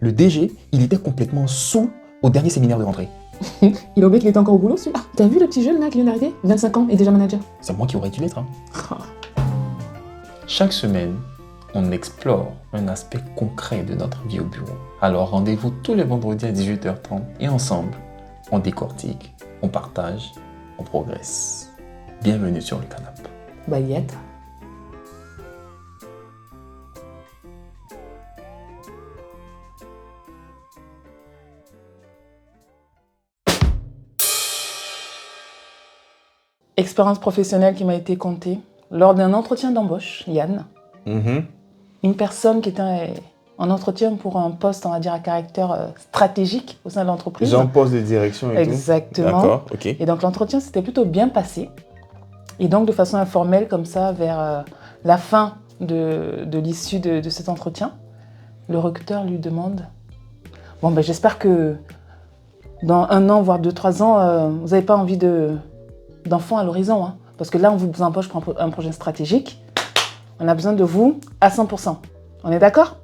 Le DG, il était complètement saoul au dernier séminaire de rentrée. Il a oublié qu'il était encore au boulot, celui-là. T'as vu le petit jeune là qui vient d'arriver 25 ans et déjà manager. C'est moi qui aurais dû l'être. Hein. Chaque semaine, on explore un aspect concret de notre vie au bureau. Alors rendez-vous tous les vendredis à 18h30 et ensemble, on décortique, on partage, on progresse. Bienvenue sur le canapé. Baguette. Expérience professionnelle qui m'a été contée lors d'un entretien d'embauche, Yann. Une personne qui était en entretien pour un poste, on va dire, à caractère stratégique au sein de l'entreprise. Genre poste de direction et Exactement. tout. D'accord, ok. Et donc l'entretien s'était plutôt bien passé. Et donc de façon informelle, comme ça, vers la fin de l'issue de cet entretien, le recruteur lui demande « Bon, ben j'espère que dans 1 an, voire 2-3 ans, vous n'avez pas envie d'enfants à l'horizon. Hein, parce que là, on vous embauche pour un projet stratégique. On a besoin de vous à 100%. On est d'accord ?»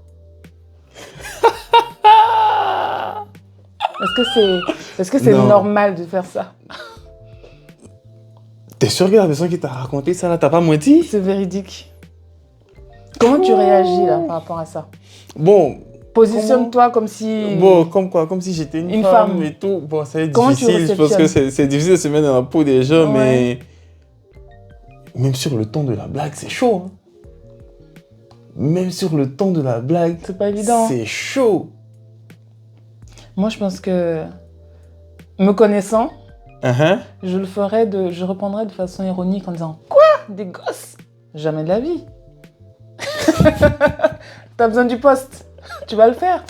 Est-ce que c'est normal de faire ça? T'es sûr que la personne qui t'a raconté ça là, t'as pas menti? C'est véridique. Comment tu réagis là par rapport à ça? Bon. Positionne-toi comme si... Bon, comme quoi? Comme si j'étais une femme et tout. Bon, c'est difficile, parce que c'est difficile de se mettre dans la peau des gens, mais... Même sur le ton de la blague, c'est chaud. Hein. Même sur le ton de la blague, c'est pas évident. C'est chaud. Moi, je pense que, me connaissant, je reprendrais de façon ironique en disant « Quoi? Des gosses? Jamais de la vie. T'as besoin du poste. Tu vas le faire. »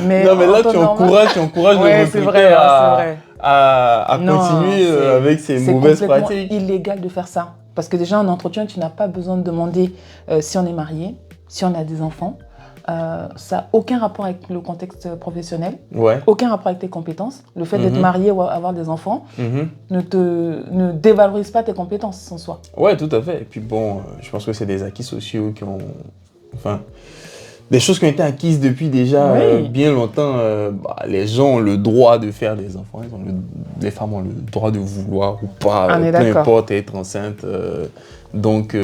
Mais non, mais là, tu encourages le recruteur à continuer avec ses mauvaises pratiques. C'est illégal de faire ça. Parce que déjà, en entretien, tu n'as pas besoin de demander si on est marié, si on a des enfants. Ça n'a aucun rapport avec le contexte professionnel, aucun rapport avec tes compétences. Le fait d'être marié ou avoir des enfants ne dévalorise pas tes compétences en soi. Ouais, tout à fait. Et puis bon, je pense que c'est des acquis sociaux qui ont... Enfin, des choses qui ont été acquises depuis déjà bien longtemps. Les gens ont le droit de faire des enfants. Les femmes ont le droit de vouloir ou pas, peu importe, être enceinte. Donc,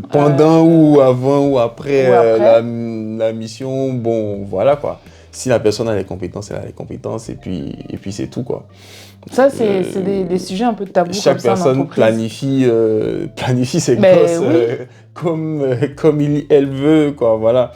pendant ou avant ou après, la mission, bon, voilà quoi. Si la personne a les compétences, elle a les compétences et puis c'est tout quoi. Ça, c'est des sujets un peu tabous comme ça. Chaque personne planifie ses gosses comme elle veut quoi, voilà.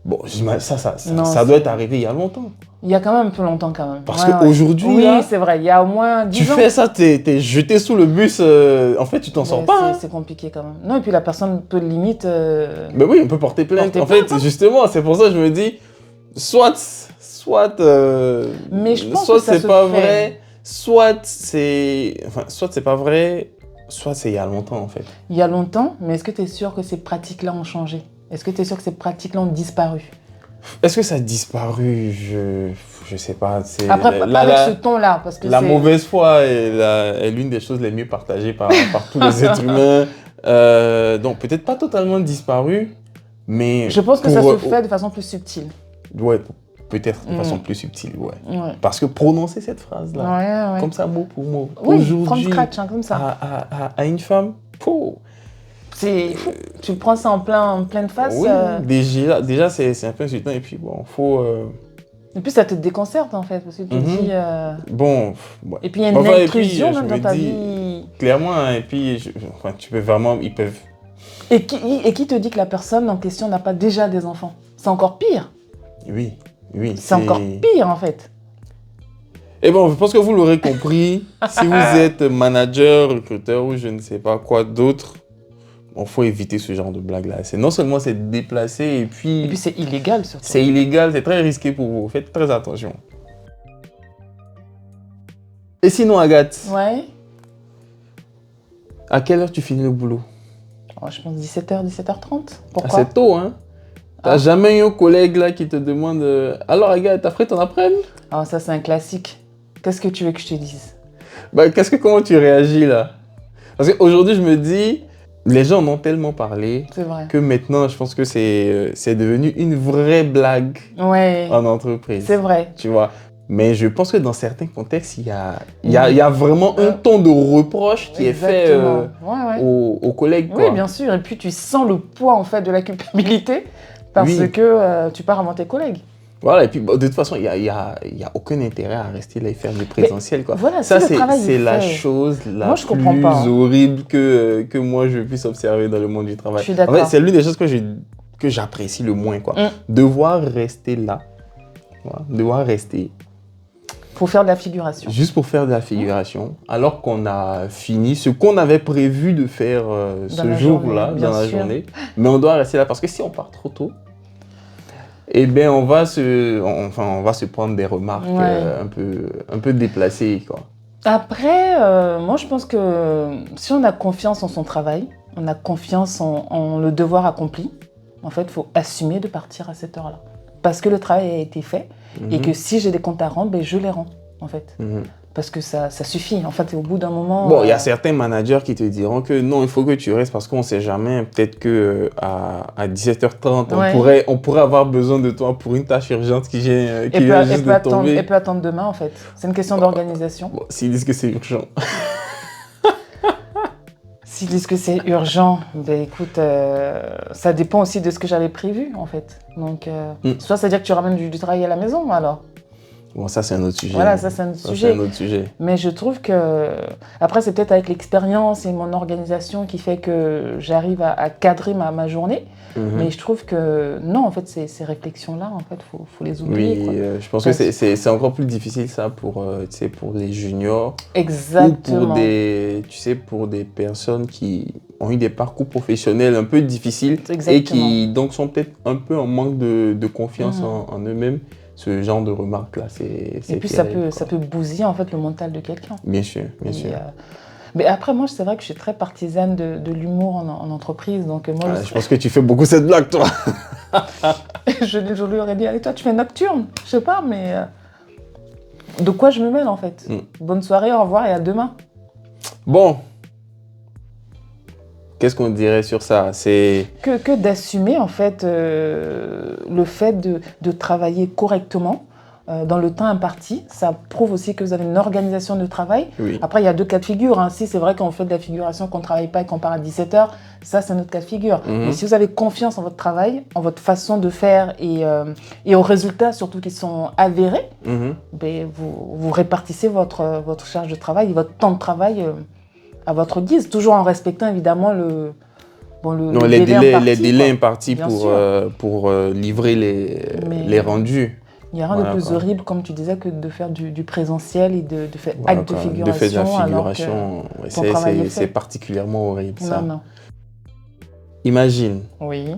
Bon, ça doit être arrivé il y a longtemps. Il y a quand même un peu longtemps quand même. Parce qu'aujourd'hui, oui, c'est vrai, il y a au moins 10 ans. Tu fais ça, t'es jeté sous le bus, en fait, tu t'en sors pas. C'est compliqué quand même. Non, et puis la personne peut limite... Mais oui, on peut porter plainte. En fait, justement, c'est pour ça que je me dis, soit mais je pense que c'est pas vrai, soit c'est pas vrai, soit c'est il y a longtemps en fait. Il y a longtemps, mais est-ce que tu es sûr que ces pratiques-là ont changé? Est-ce que tu es sûr que ces pratiques-là ont disparu? Est-ce que ça a disparu? Je sais pas. Après, pas avec ce ton-là. Parce que la mauvaise foi est l'une des choses les mieux partagées par tous les êtres humains. Donc peut-être pas totalement disparu, mais... Je pense que ça se fait de façon plus subtile. Ouais, peut-être de façon plus subtile, Parce que prononcer cette phrase-là, comme ça, mot pour mot, aujourd'hui, from scratch, comme ça. À une femme, c'est fou. Tu prends ça en pleine face. Oui, déjà c'est un peu insultant et puis bon, faut... Et puis ça te déconcerte en fait, parce que tu te dis... Bon... Et puis il y a une intrusion même dans ta vie. Clairement, hein, et puis tu peux vraiment... Ils peuvent... Et qui te dit que la personne en question n'a pas déjà des enfants? C'est encore pire. Oui. C'est encore pire en fait. Et bon, je pense que vous l'aurez compris, si vous êtes manager, recruteur ou je ne sais pas quoi d'autre, il faut éviter ce genre de blague-là. Non seulement c'est déplacé et puis c'est illégal surtout. C'est illégal, c'est très risqué pour vous. Faites très attention. Et sinon, Agathe, à quelle heure tu finis le boulot? Je pense 17h, 17h30. Pourquoi? C'est tôt, hein? T'as jamais eu un collègue là qui te demande alors Agathe, t'as fait ton après-midi? Ça c'est un classique. Qu'est-ce que tu veux que je te dise? Comment tu réagis là? Parce qu'aujourd'hui je me dis, les gens en ont tellement parlé C'est vrai. que maintenant, je pense que c'est devenu une vraie blague Ouais, en entreprise. c'est vrai. Tu vois. Mais je pense que dans certains contextes, il y a vraiment un ton de reproche qui est fait aux collègues. Oui, Quoi. bien sûr. Et puis, tu sens le poids, en fait, de la culpabilité parce que tu pars avant tes collègues. Voilà, et puis de toute façon, il y a aucun intérêt à rester là et faire du présentiel. Quoi. Voilà, ça, si c'est la chose la plus horrible que moi je puisse observer dans le monde du travail. Je suis d'accord. En fait, c'est l'une des choses que j'apprécie le moins. Quoi. Devoir rester là, voilà, devoir rester. Pour faire de la figuration. Juste pour faire de la figuration, alors qu'on a fini ce qu'on avait prévu de faire ce jour-là, dans la journée. Mais on doit rester là parce que si on part trop tôt, eh bien, on va se prendre des remarques un peu déplacées, quoi. Après, moi, je pense que si on a confiance en son travail, on a confiance en le devoir accompli, en fait, il faut assumer de partir à cette heure-là. Parce que le travail a été fait et que si j'ai des comptes à rendre, ben, je les rends, en fait. Parce que ça suffit. En fait, au bout d'un moment... Bon, il y a certains managers qui te diront que non, il faut que tu restes parce qu'on ne sait jamais. Peut-être qu'à 17h30, on pourrait avoir besoin de toi pour une tâche urgente qui vient juste de tomber. Et peut attendre demain, en fait. C'est une question d'organisation. Bon, s'ils disent que c'est urgent. S'ils disent que c'est urgent, ben écoute, ça dépend aussi de ce que j'avais prévu, en fait. Donc, soit ça veut dire que tu ramènes du travail à la maison, alors. Bon, ça, c'est un autre sujet. Voilà, ça, c'est un autre sujet. Mais je trouve que... Après, c'est peut-être avec l'expérience et mon organisation qui fait que j'arrive à cadrer ma journée. Mais je trouve que... Non, en fait, ces réflexions-là, en fait, faut les oublier. Oui, je pense que c'est encore plus difficile, ça, pour les juniors. Exactement. Ou pour des personnes qui ont eu des parcours professionnels un peu difficiles. Et qui, donc, sont peut-être un peu en manque de confiance en eux-mêmes. Ce genre de remarques-là, c'est et puis terrible, ça peut bousiller en fait le mental de quelqu'un. Bien sûr, bien sûr. Mais après, moi, c'est vrai que je suis très partisane de l'humour en entreprise. Donc, moi, je pense que tu fais beaucoup cette blague, toi. je lui aurais dit, allez, toi, tu fais nocturne. Je sais pas, mais de quoi je me mêle en fait. Bonne soirée, au revoir et à demain. Bon. Qu'est-ce qu'on dirait sur ça? C'est que d'assumer en fait le fait de travailler correctement dans le temps imparti. Ça prouve aussi que vous avez une organisation de travail. Oui. Après, il y a deux cas de figure. Hein. Si c'est vrai qu'on fait de la figuration, qu'on ne travaille pas et qu'on part à 17h, ça c'est un autre cas de figure. Mais si vous avez confiance en votre travail, en votre façon de faire et aux résultats surtout qui sont avérés, ben, vous répartissez votre charge de travail et votre temps de travail à votre guise, toujours en respectant évidemment les délais impartis pour livrer les rendus. Il n'y a rien de plus horrible, comme tu disais, que de faire du présentiel et de faire acte de figuration. De faire de la figuration, c'est particulièrement horrible, ça. Non. Imagine. Oui.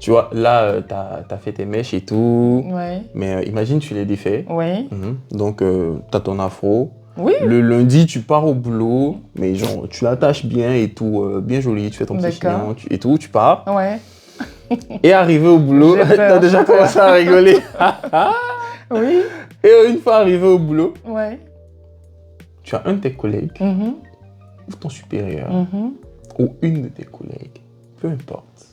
Tu vois, là, tu as fait tes mèches et tout. Ouais. Mais imagine, tu les défais. Oui. Donc, tu as ton afro. Oui. Le lundi, tu pars au boulot, mais genre, tu l'attaches bien et tout, bien joli, tu fais ton petit chignon et tout, tu pars. Ouais. Et arrivé au boulot, tu as déjà commencé à rigoler. Oui. Et une fois arrivé au boulot, ouais. Tu as un de tes collègues, ou ton supérieur, ou une de tes collègues, peu importe,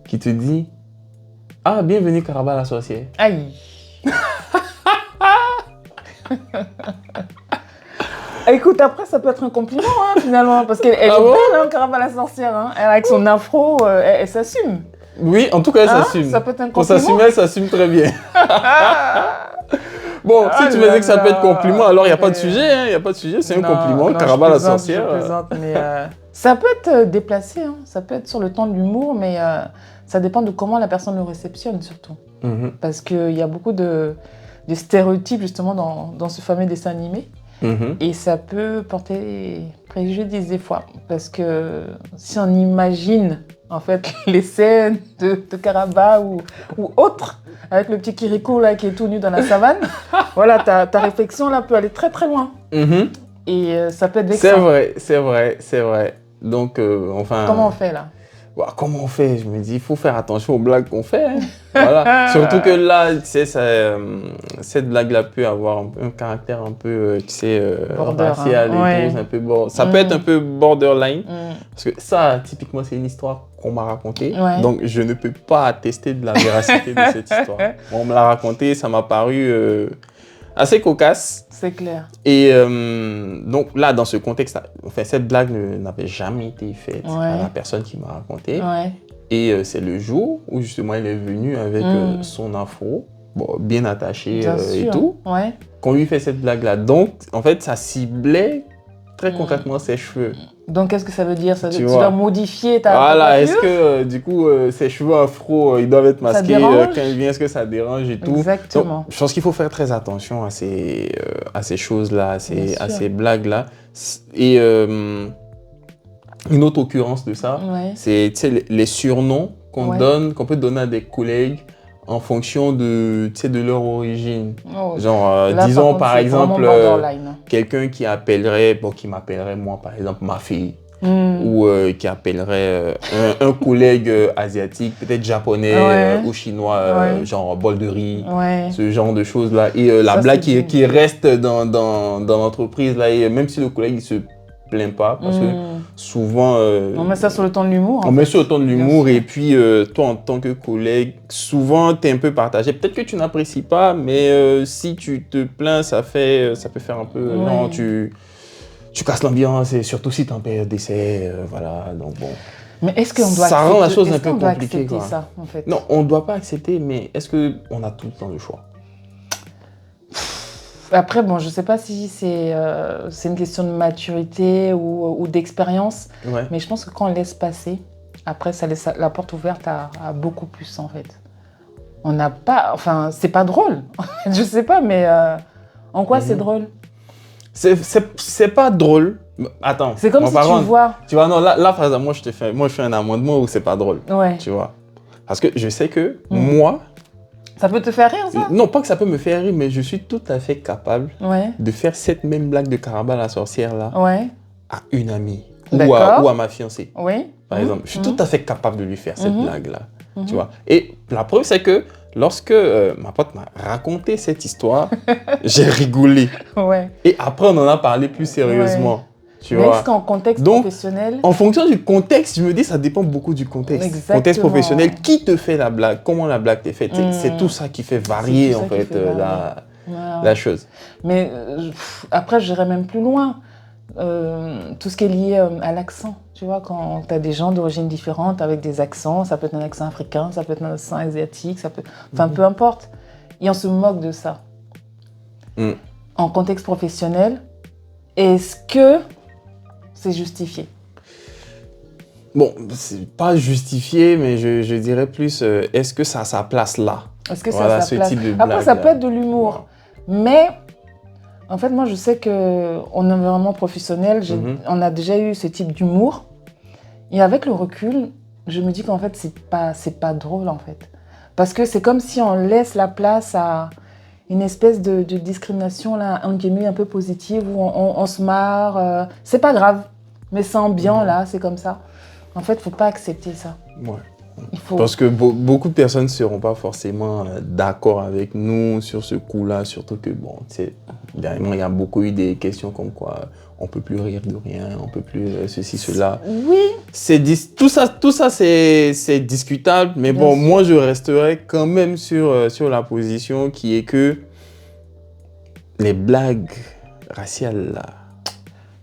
qui te dit « Ah, bienvenue Karaba la sorcière ». Aïe. Écoute, après, ça peut être un compliment, hein, finalement, parce qu'elle est belle, hein, Karaba la sorcière. Hein. Elle, avec son afro, elle s'assume. Oui, en tout cas, elle s'assume. Ça peut être un compliment. Pour s'assumer, elle s'assume très bien. Bon, si tu me dis que ça peut être compliment, alors il n'y a pas de sujet, hein, il n'y a pas de sujet, c'est un compliment, Karaba la sorcière. Je plaisante, mais ça peut être déplacé, hein, ça peut être sur le ton de l'humour, mais ça dépend de comment la personne le réceptionne, surtout. Parce qu'il y a beaucoup de stéréotypes, justement, dans ce fameux dessin animé. Et ça peut porter préjudice des fois, parce que si on imagine en fait les scènes de Karaba ou autres, avec le petit Kirikou là qui est tout nu dans la savane, voilà, ta réflexion là peut aller très très loin. Et ça peut être vexant. C'est vrai. Donc, enfin... Comment on fait là? bah, comment on fait? Je me dis, il faut faire attention aux blagues qu'on fait. Hein. Voilà. Surtout que là, tu sais, cette blague-là peut avoir un caractère un peu, tu sais, racial et tout. Un peu ça peut être un peu borderline. Parce que ça, typiquement, c'est une histoire qu'on m'a racontée. Donc, je ne peux pas attester de la véracité de cette histoire. On me l'a racontée, ça m'a paru assez cocasse. C'est clair. Et donc là, dans ce contexte, enfin, cette blague n'avait jamais été faite à la personne qui m'a raconté. Et c'est le jour où justement elle est venue avec son afro, bon, bien attaché et tout, qu'on lui fait cette blague-là. Donc, en fait, ça ciblait très concrètement ses cheveux. Donc, qu'est-ce que ça veut dire? Tu dois modifier ta Voilà, est-ce que du coup, ses cheveux afro, ils doivent être masqués quand il vient? Est-ce que ça dérange et tout? Exactement. Donc, je pense qu'il faut faire très attention à ces choses-là, à ces blagues-là. Et une autre occurrence de ça, c'est les surnoms qu'on peut donner à des collègues en fonction de leur origine. Genre, là, disons par exemple, quelqu'un qui m'appellerait moi par exemple ma fille. Ou qui appellerait un collègue asiatique, peut-être japonais ou chinois, genre bol de riz, ce genre de choses-là. Et la blague qui reste dans l'entreprise, là, et même si le collègue il se plaint pas, parce que souvent... on met ça sur le ton de l'humour. On met sur le ton de l'humour, et puis toi, en tant que collègue, souvent, tu es un peu partagé. Peut-être que tu n'apprécies pas, mais si tu te plains, ça peut faire un peu... Non, tu casses l'ambiance, et surtout si tu es en période d'essai, voilà, donc bon... Mais est-ce qu'on doit ça rend la chose un peu compliquée, accepter ça, en fait? Non, on ne doit pas accepter, mais est-ce qu'on a tout le temps le choix? Après, bon, je ne sais pas si c'est une question de maturité ou d'expérience, mais je pense que quand on laisse passer, après, ça laisse la porte ouverte à beaucoup plus, en fait. On n'a pas... Enfin, c'est pas drôle. Je ne sais pas, mais en quoi c'est drôle? C'est pas drôle. Attends. C'est comme si tu vois... Tu vois, non, là, par exemple, moi, je fais un amendement où c'est pas drôle. Tu vois. Parce que je sais que moi... Ça peut te faire rire, ça? Non, pas que ça peut me faire rire, mais je suis tout à fait capable de faire cette même blague de Caraba la sorcière-là à une amie ou à ma fiancée. Par exemple, je suis tout à fait capable de lui faire cette blague-là. Tu vois. Et la preuve, c'est que lorsque ma pote m'a raconté cette histoire, j'ai rigolé. Et après, on en a parlé plus sérieusement. Mais est-ce qu'en contexte professionnel... En fonction du contexte, je me dis ça dépend beaucoup du contexte. Exactement. Contexte professionnel, qui te fait la blague, comment la blague t'est faite, c'est tout ça qui fait varier en fait la chose. Mais après, j'irais même plus loin. Tout ce qui est lié à l'accent. Tu vois, quand tu as des gens d'origine différente avec des accents, ça peut être un accent africain, ça peut être un accent asiatique, ça peut... Enfin, peu importe. Et on se moque de ça. En contexte professionnel, est-ce que c'est justifié? Bon, c'est pas justifié, mais je dirais plus, est-ce que ça a sa place là? Est-ce que ça a sa place? Après, ça peut être de l'humour. Mais, en fait, moi, je sais qu'en environnement professionnel, on a déjà eu ce type d'humour. Et avec le recul, je me dis qu'en fait, c'est pas drôle, en fait. Parce que c'est comme si on laisse la place à une espèce de discrimination là, un peu positive, où on se marre. C'est pas grave, mais c'est ambiant là, c'est comme ça. En fait, il ne faut pas accepter ça. Parce que beaucoup de personnes ne seront pas forcément d'accord avec nous sur ce coup-là, surtout que, bon, dernièrement, il y a beaucoup eu des questions comme quoi on ne peut plus rire de rien, on ne peut plus ceci, cela. Tout ça c'est discutable, mais bon, moi, je resterai quand même sur la position qui est que les blagues raciales, là,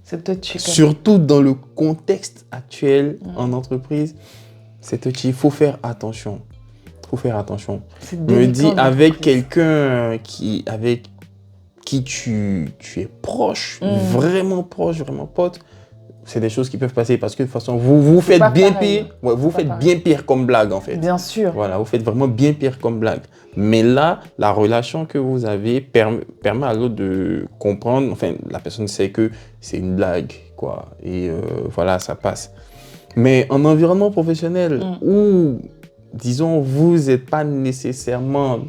c'est touchy. Surtout dans le contexte actuel en entreprise, c'est touchy. Il faut faire attention. Je me dis, avec quelqu'un avec qui tu es proche, vraiment pote, c'est des choses qui peuvent passer parce que de toute façon, vous faites bien pire. Vous faites bien pire comme blague, en fait. Bien sûr. Voilà, vous faites vraiment bien pire comme blague. Mais là, la relation que vous avez permet à l'autre de comprendre. Enfin, la personne sait que c'est une blague, quoi. Et voilà, ça passe. Mais en environnement professionnel où, disons, vous n'êtes pas nécessairement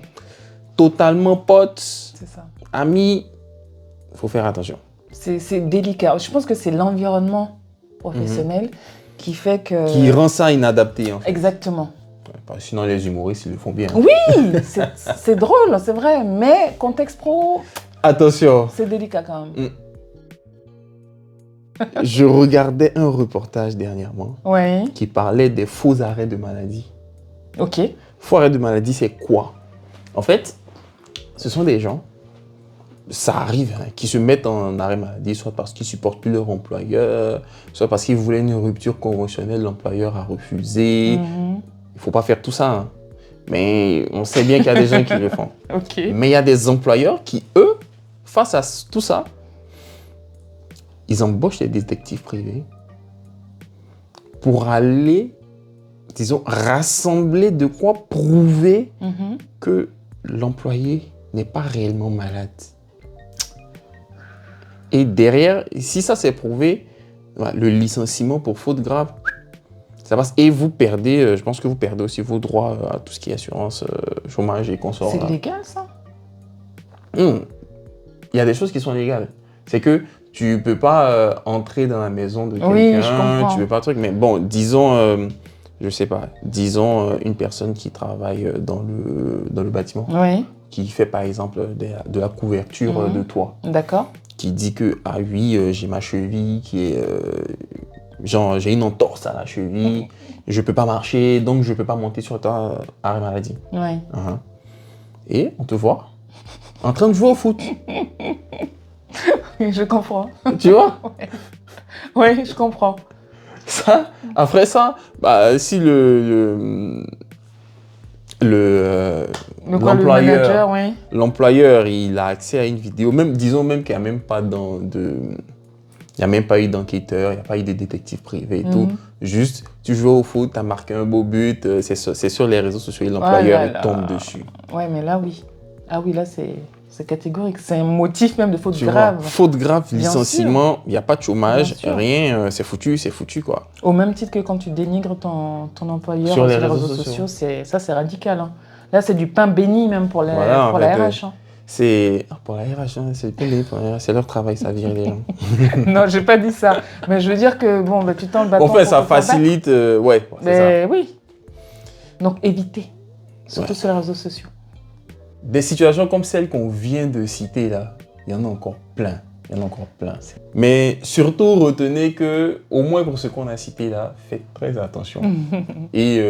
totalement potes, amis, il faut faire attention. C'est délicat. Je pense que c'est l'environnement professionnel qui fait que... Qui rend ça inadapté, en fait. Exactement. Sinon, les humoristes, ils le font bien. Oui, c'est drôle, c'est vrai, mais contexte pro, Attention. c'est délicat quand même. Je regardais un reportage dernièrement Oui, qui parlait des faux arrêts de maladie. ok. Faux arrêt de maladie, c'est quoi? En fait, ce sont des gens, ça arrive, hein, qui se mettent en arrêt maladie, soit parce qu'ils supportent plus leur employeur, soit parce qu'ils voulaient une rupture conventionnelle, l'employeur a refusé. Mhm. Il ne faut pas faire tout ça, hein. Mais on sait bien qu'il y a des gens qui le font. Ok. Mais il y a des employeurs qui, eux, face à tout ça, ils embauchent des détectives privés pour aller, disons, rassembler de quoi prouver Mhm. que l'employé n'est pas réellement malade. Et derrière, si ça s'est prouvé, le licenciement pour faute grave, ça passe. Et vous perdez, je pense que vous perdez aussi vos droits à tout ce qui est assurance, chômage et consorts. C'est légal ça? Il y a des choses qui sont légales. C'est que tu peux pas entrer dans la maison de Oui, je quelqu'un, comprends. tu peux pas truc. Mais bon, disons, je sais pas, disons une personne qui travaille dans le bâtiment, Oui, qui fait par exemple de la couverture de toit, d'accord. qui dit que ah oui, j'ai ma cheville qui est genre j'ai une entorse à la cheville, je peux pas marcher, donc je peux pas monter sur le toit, arrêt maladie. Oui. Et on te voit en train de jouer au foot. Je comprends. Tu vois? Oui, je comprends. Ça, après ça, bah, si Le manager, oui. l'employeur, il a accès à une vidéo, même, disons même qu'il n'y a même pas il n'y a même pas eu d'enquêteur, il n'y a pas eu de détective privé et tout. Juste, tu joues au foot, tu as marqué un beau but, c'est sur les réseaux sociaux et l'employeur il tombe dessus. Ouais, mais là, oui. Ah oui, là, c'est catégorique. C'est un motif même de faute Tu grave. vois, faute grave, Bien licenciement, il n'y a pas de chômage, Bien sûr. rien, c'est foutu quoi. Au même titre que quand tu dénigres ton employeur Sur les réseaux réseaux sociaux, c'est radical. Hein. Là, c'est du pain béni même pour la, Voilà, pour en la fait, RH. Hein. C'est pour la RH, hein, c'est le pays pour la RH, c'est leur travail, ça vire les gens. Non, j'ai pas dit ça. Mais je veux dire que bon, bah, tu tends le bâton. En fait, pour ça te faire battre. facilite, ouais, c'est ça. Mais oui. Donc évitez, surtout sur les réseaux sociaux. Des situations comme celles qu'on vient de citer là, il y en a encore plein. Il y en a encore plein. Mais surtout, retenez que, au moins pour ce qu'on a cité là, faites très attention. Et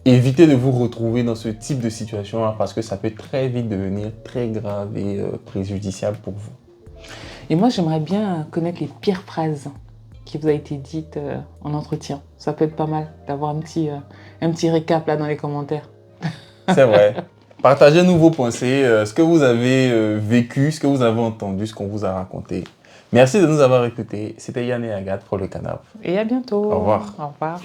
évitez de vous retrouver dans ce type de situation là, parce que ça peut très vite devenir très grave et préjudiciable pour vous. Et moi, j'aimerais bien connaître les pires phrases qui vous a été dites en entretien. Ça peut être pas mal d'avoir un petit récap là dans les commentaires. C'est vrai. Partagez-nous vos pensées, ce que vous avez vécu, ce que vous avez entendu, ce qu'on vous a raconté. Merci de nous avoir écoutés. C'était Yann et Agathe pour le Canap. Et à bientôt. Au revoir. Au revoir.